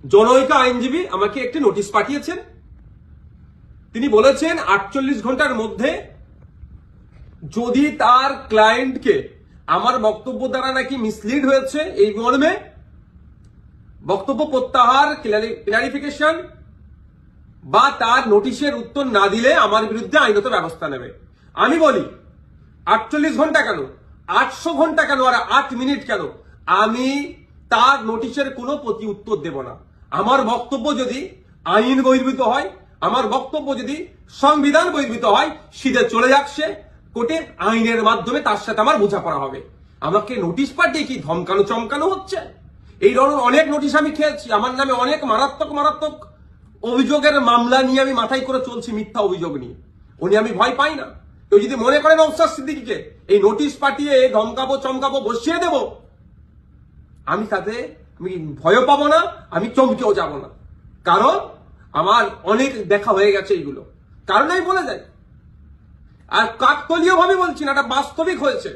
জনৈক আইনজীবী আমাকে একটি নোটিশ পাঠিয়েছেন। তিনি বলেছেন 48 ঘন্টার মধ্যে যদি তার ক্লায়েন্টকে আমার বক্তব্য দ্বারা নাকি মিসলিড হয়েছে এই মর্মে বক্তব্য প্রত্যাহার, ক্লারিফিকেশন বা তার নোটিশের উত্তর না দিলে আমার বিরুদ্ধে আইনত ব্যবস্থা নেবে। আমি বলি 48 ঘন্টা কেন, 800 ঘন্টা কেন, আর 8 মিনিট কেন, আমি তার নোটিশের কোনো প্রতি উত্তর দেব না। আমার বক্তব্য যদি আইন বহির্ভূত হয়, আমার বক্তব্য যদি সংবিধান বহির্ভূত হয়, সিধে চলে যাক সে কোর্টে, আইনের মাধ্যমে তার সাথে আমার বোঝাপড়া হবে। আমাকে নোটিশ পাঠিয়ে কি ধমকানো চমকানো হচ্ছে? এই ধরনের অনেক নোটিশ আমি খেয়েছি, আমার নামে অনেক মারাত্মক অভিযোগের মামলা নিয়ে আমি মাথায় করে চলছি, মিথ্যা অভিযোগ নিয়ে। উনি আমি ভয় পাই না। কেউ যদি মনে করেন নওশাদ সিদ্দিকীকে এই নোটিশ পাঠিয়ে ধমকাবো চমকাবো বসিয়ে দেব, আমি তাতে আমি ভয়ও পাবো না, আমি চমকেও যাব না। কারণ আমার অনেক দেখা হয়ে গেছে এইগুলো, কারণ আমি বলে যাই। আর কাকতলীয় ভাবে বলছি না, এটা বাস্তবিক হয়েছে।